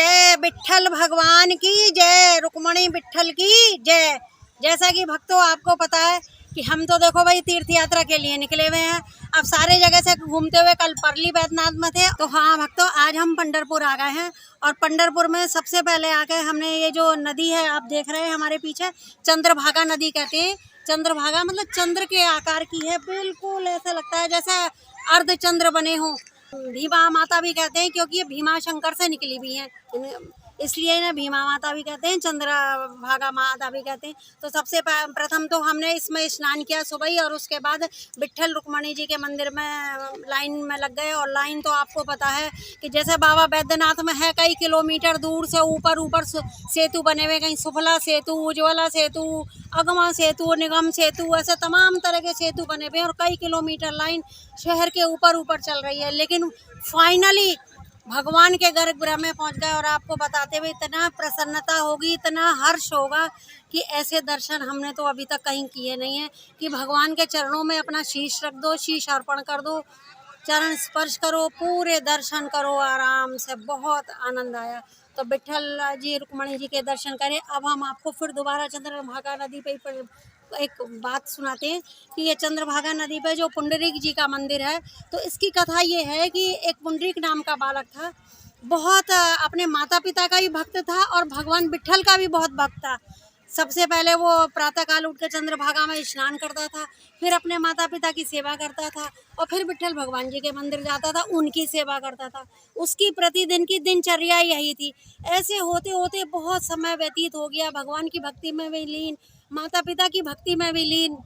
जय विठ्ठल भगवान की जय, रुक्मणी विठ्ठल की जय। जैसा कि भक्तों आपको पता है कि हम तो देखो भाई तीर्थ यात्रा के लिए निकले हुए हैं। अब सारे जगह से घूमते हुए कल परली बैद्यनाथ में थे, तो हाँ भक्तों आज हम पंढरपुर आ गए हैं। और पंढरपुर में सबसे पहले आके हमने ये जो नदी है आप देख रहे हैं हमारे पीछे, चंद्रभागा नदी कहते हैं। चंद्रभागा मतलब चंद्र के आकार की है, बिल्कुल ऐसा लगता है जैसे अर्धचंद्र बने हों। भीमा माता भी कहते हैं क्योंकि ये भीमा शंकर से निकली हुई है, इसलिए इन्हें भीमा माता भी कहते हैं, चंद्रभागा माता भी कहते हैं। तो सबसे प्रथम तो हमने इसमें स्नान किया सुबह ही, और उसके बाद विठ्ठल रुक्मणी जी के मंदिर में लाइन में लग गए। और लाइन तो आपको पता है कि जैसे बाबा बैद्यनाथ में है, कई किलोमीटर दूर से ऊपर सेतु बने हुए, कहीं सुफला सेतु, उज्ज्वला सेतु, अगमा सेतु, निगम सेतु, ऐसे तमाम तरह के सेतु बने हुए हैं और कई किलोमीटर लाइन शहर के ऊपर चल रही है। लेकिन फाइनली भगवान के गर्भगृह में पहुंच गए। और आपको बताते हुए इतना प्रसन्नता होगी, इतना हर्ष होगा कि ऐसे दर्शन हमने तो अभी तक कहीं किए नहीं है कि भगवान के चरणों में अपना शीश रख दो, शीश अर्पण कर दो, चरण स्पर्श करो, पूरे दर्शन करो आराम से। बहुत आनंद आया। तो विठ्ठल जी रुक्मणी जी के दर्शन करें। अब हम आपको फिर दोबारा चंद्रभागा नदी पे एक बात सुनाते हैं कि ये चंद्रभागा नदी पे जो पुंडरीक जी का मंदिर है, तो इसकी कथा ये है कि एक पुंडरीक नाम का बालक था, बहुत अपने माता पिता का भी भक्त था और भगवान विठ्ठल का भी बहुत भक्त था। सबसे पहले वो प्रातःकाल उठ कर चंद्रभागा में स्नान करता था, फिर अपने माता पिता की सेवा करता था और फिर विठ्ठल भगवान जी के मंदिर जाता था, उनकी सेवा करता था। उसकी प्रतिदिन की दिनचर्या यही थी। ऐसे होते होते बहुत समय व्यतीत हो गया, भगवान की भक्ति में भी लीन, माता पिता की भक्ति में भी लीन।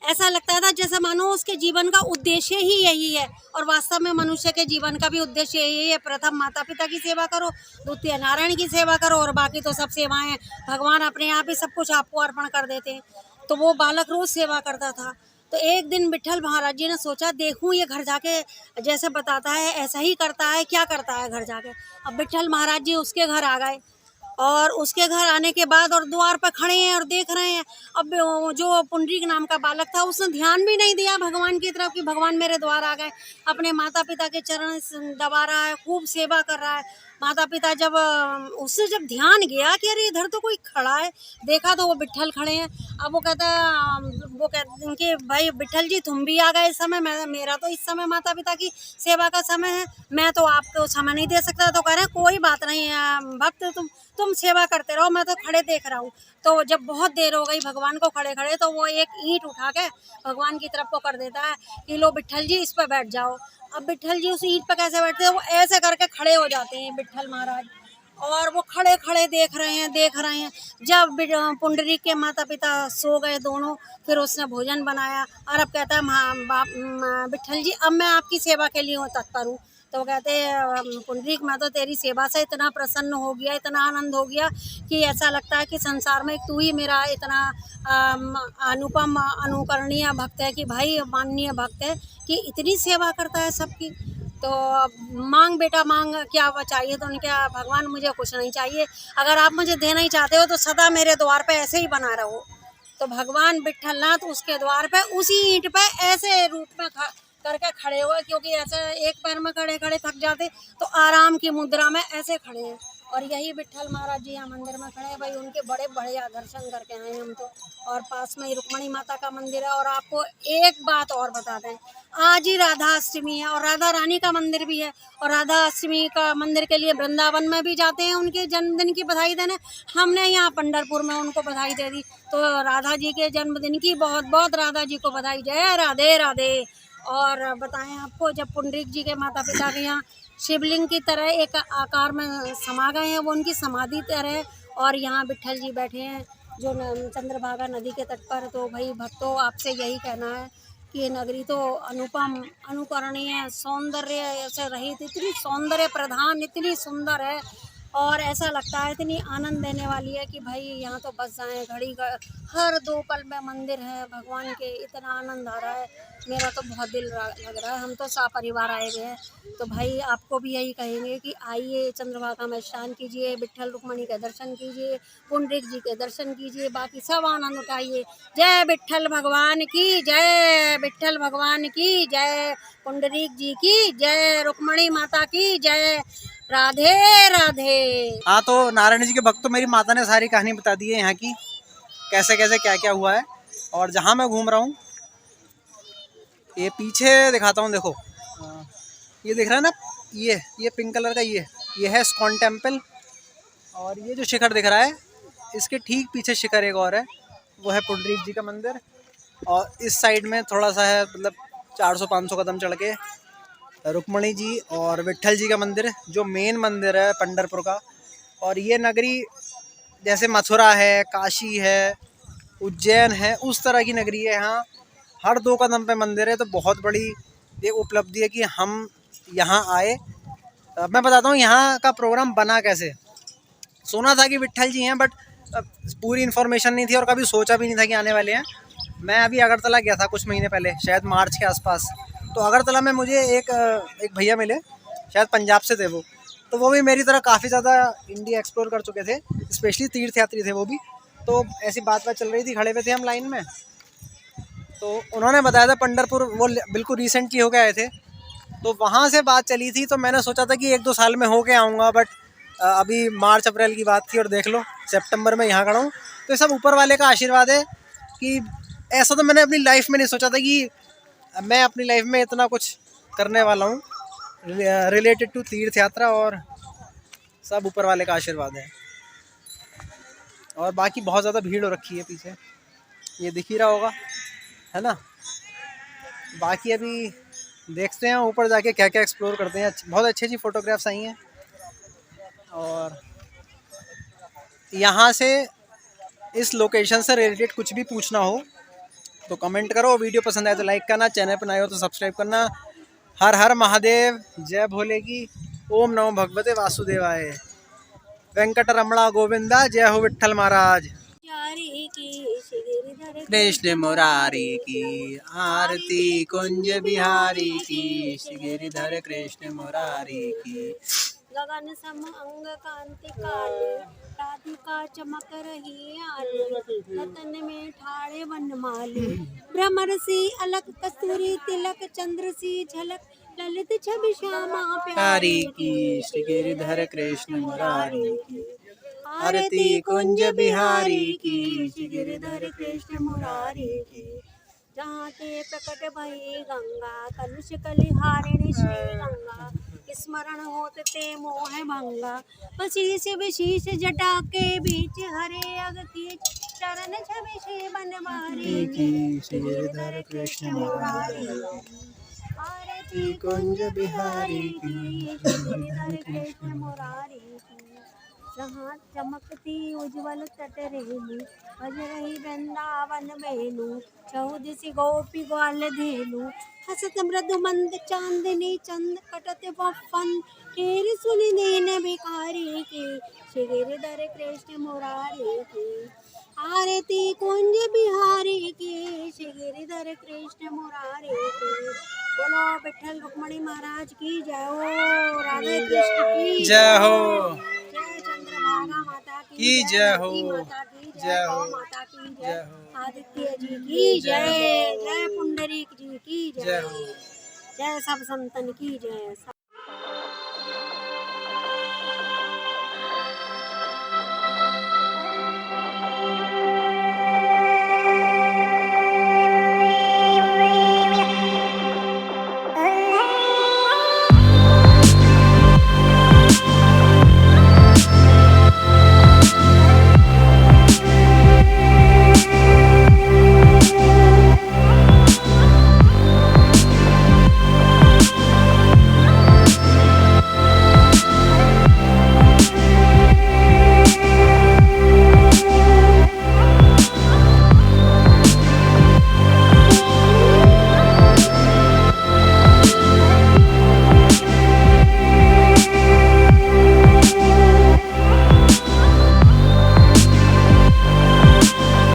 ऐसा लगता था जैसा मानो उसके जीवन का उद्देश्य ही यही है। और वास्तव में मनुष्य के जीवन का भी उद्देश्य यही है, प्रथम माता पिता की सेवा करो, द्वितीय नारायण की सेवा करो, और बाकी तो सब सेवाएं भगवान अपने आप ही सब कुछ आपको अर्पण कर देते हैं। तो वो बालक रोज सेवा करता था। तो एक दिन विठ्ठल महाराज जी ने सोचा, देखूं ये घर जाके जैसे बताता है ऐसा ही करता है, क्या करता है घर जाके। अब विठ्ठल महाराज जी उसके घर आ गए और उसके घर आने के बाद और द्वार पर खड़े हैं और देख रहे हैं। अब जो पुंडरीक नाम का बालक था उसने ध्यान भी नहीं दिया भगवान की तरफ कि भगवान मेरे द्वार आ गए। अपने माता पिता के चरण दबा रहा है, खूब सेवा कर रहा है। माता पिता जब उससे जब ध्यान गया कि अरे इधर तो कोई खड़ा है, देखा तो वो विठ्ठल खड़े हैं। अब वो कहते हैं कि भाई विठ्ठल जी तुम भी आ गए इस समय, मेरा तो इस समय माता पिता की सेवा का समय है, मैं तो आपको समय नहीं दे सकता। तो कह रहे हैं कोई बात नहीं है भक्त, तुम सेवा करते रहो, मैं तो खड़े देख रहा हूँ। तो जब बहुत देर हो गई भगवान को खड़े खड़े, तो वो एक ईंट उठा के भगवान की तरफ को कर देता है कि लो विठ्ठल जी इस पर बैठ जाओ। अब विठ्ठल जी उस ईंट पर कैसे बैठते हैं, वो ऐसे करके खड़े हो जाते हैं विठ्ठल महाराज, और वो खड़े खड़े देख रहे हैं। जब पुंडरीक के माता पिता सो गए दोनों, फिर उसने भोजन बनाया और अब कहता है विठ्ठल जी अब मैं आपकी सेवा के लिए तत्पर हूँ। तो कहते पुंडरीक मैं तो तेरी सेवा से इतना प्रसन्न हो गया, इतना आनंद हो गया कि ऐसा लगता है कि संसार में तू ही मेरा इतना अनुपम अनुकरणीय भक्त है कि भाई माननीय भक्त है कि इतनी सेवा करता है सबकी। तो मांग बेटा मांग, क्या चाहिए? तो उनके भगवान मुझे कुछ नहीं चाहिए, अगर आप मुझे देना ही चाहते हो तो सदा मेरे द्वार पे ऐसे ही बना रहो। तो भगवान विठ्ठलनाथ उसके द्वार पे उसी ईंट पे ऐसे रूप में करके खड़े हुए, क्योंकि ऐसे एक पैर में खड़े खड़े थक जाते तो आराम की मुद्रा में ऐसे खड़े हैं। और यही विठ्ठल महाराज जी यहाँ मंदिर में खड़े हैं भाई, उनके बड़े बढ़िया दर्शन करके आए हम तो। और पास में ही रुक्मणी माता का मंदिर है। और आपको एक बात और बता दें, आज ही राधा अष्टमी है और राधा रानी का मंदिर भी है। और राधा अष्टमी का मंदिर के लिए वृंदावन में भी जाते हैं उनके जन्मदिन की बधाई देने। हमने यहाँ पंढरपुर में उनको बधाई दे दी। तो राधा जी के जन्मदिन की बहुत बहुत राधा जी को बधाई। जय राधे राधे। और बताएं आपको, जब पुंडरीक जी के माता पिता के यहाँ शिवलिंग की तरह एक आकार में समा गए हैं, वो उनकी समाधि तरह, और यहाँ विठ्ठल जी बैठे हैं जो चंद्रभागा नदी के तट पर। तो भाई भक्तों आपसे यही कहना है कि ये नगरी तो अनुपम अनुकरणीय सौंदर्य से रहित, इतनी सौंदर्य प्रधान, इतनी सुंदर है और ऐसा लगता है इतनी आनंद देने वाली है कि भाई यहाँ तो बस जाएं घड़ी हर 2 पल में मंदिर है भगवान के। इतना आनंद आ रहा है, मेरा तो बहुत दिल लग रहा है। हम तो सपरिवार आए हुए हैं, तो भाई आपको भी यही कहेंगे कि आइए चंद्रभागा में स्नान कीजिए, विठ्ठल रुक्मणी के दर्शन कीजिए, पुंडरीक जी के दर्शन कीजिए, बाकी सब आनंद उठाइए। जय विठ्ठल भगवान की जय, विठ्ठल भगवान की जय, पुंडरीक जी की जय, रुक्मणी माता की जय, राधे राधे। हाँ, तो नारायण जी के भक्त, तो मेरी माता ने सारी कहानी बता दी है यहाँ की, कैसे कैसे क्या क्या हुआ है। और जहाँ मैं घूम रहा हूँ, ये पीछे दिखाता हूँ, देखो ये दिख रहा है ना, ये पिंक कलर का, ये है स्कॉन टेम्पल। और ये जो शिखर दिख रहा है, इसके ठीक पीछे शिखर एक और है, वो है पुंडरीक जी का मंदिर। और इस साइड में थोड़ा सा है, मतलब 400-500 कदम चढ़ के रुक्मणी जी और विट्ठल जी का मंदिर, जो मेन मंदिर है पंढरपुर का। और ये नगरी जैसे मथुरा है, काशी है, उज्जैन है, उस तरह की नगरी है। यहाँ हर 2 कदम पे मंदिर है, तो बहुत बड़ी ये उपलब्धि है कि हम यहाँ आए। अब मैं बताता हूँ यहाँ का प्रोग्राम बना कैसे। सुना था कि विट्ठल जी हैं, बट पूरी इन्फॉर्मेशन नहीं थी और कभी सोचा भी नहीं था कि आने वाले हैं। मैं अभी अगरतला गया था कुछ महीने पहले, शायद मार्च के आसपास। तो अगरतला में मुझे एक भैया मिले, शायद पंजाब से थे वो। तो वो भी मेरी तरह काफ़ी ज़्यादा इंडिया एक्सप्लोर कर चुके थे, स्पेशली तीर्थ यात्री थे वो भी। तो ऐसी बात चल रही थी, खड़े हुए थे हम लाइन में, तो उन्होंने बताया था पंढरपुर वो बिल्कुल रिसेंटली हो के आए थे। तो वहाँ से बात चली थी, तो मैंने सोचा था कि 1-2 साल में हो के आऊँगा, बट अभी मार्च अप्रैल की बात थी और देख लो सितंबर में यहाँ खड़ा हूँ। तो ये सब ऊपर वाले का आशीर्वाद है कि ऐसा तो मैंने अपनी लाइफ में नहीं सोचा था कि मैं अपनी लाइफ में इतना कुछ करने वाला हूँ रिलेटेड टू तीर्थ यात्रा, और सब ऊपर वाले का आशीर्वाद है। और बाकी बहुत ज़्यादा भीड़ हो रखी है पीछे, ये दिख ही रहा होगा, है ना। बाकी अभी देखते हैं ऊपर जाके क्या क्या एक्सप्लोर करते हैं। बहुत अच्छी अच्छी फ़ोटोग्राफ्स आई हैं। और यहाँ से इस लोकेशन से रिलेटेड कुछ भी पूछना हो तो कमेंट करो। वीडियो पसंद आए तो लाइक करना, चैनल पर नए हो तो सब्सक्राइब करना। हर हर महादेव, जय भोले की, ओम नमो भगवते वासुदेवाय, वेंकटरमणा गोविंदा, जय हो विट्ठल महाराज कृष्ण मुरारी की, आरती कुंज बिहारी की, गिरिधर कृष्ण मुरारी की। गगन सम अंग कांति काले, राधिका चमक रही आले, रतन में ठाड़े वनमाली, भ्रमर सी अलक कस्तूरी तिलक, चंद्र सी झलक ललित छवि श्यामा प्यारी की, श्री गिरिधर कृष्ण मुरारी की, आरती कुंज बिहारी की, श्री गिरिधर कृष्ण मुरारी की। जहाँ ते प्रकट भई गंगा, कलुष कलिहारिणी श्री गंगा, स्मरण होत ते मोह भंगा, वशीष विशीष जटा के बीच, हरे अग की चरण छवि श्री बनवारी की, श्री गिरिधर कृष्ण मुरारी की, आरती कुंज बिहारी की, श्री गिरिधर कृष्ण मुरारी की। जहाँ चमकती उज्ज्वल तट रेणु, बज रही वृंदावन वेणु, चौदिसी गोपी ग्वाल धेनु, हसत मृदु मंद चांदनी चंद, कटत बफन केर सुनि दीन भिखारी की, श्री गिरिधर कृष्ण मुरारी की। आरती कुंज बिहारी की, श्री गिरिधर कृष्ण मुरारी की। बोलो विट्ठल रुक्मणी महाराज की जय हो, राधे कृष्ण की जय हो, जय चंद्रभागा माता की जय हो, माता की जय हो, माता की जय, आदित्य जी की जय, जय पुंडरीक जी की जय, जय सब संतन की जय।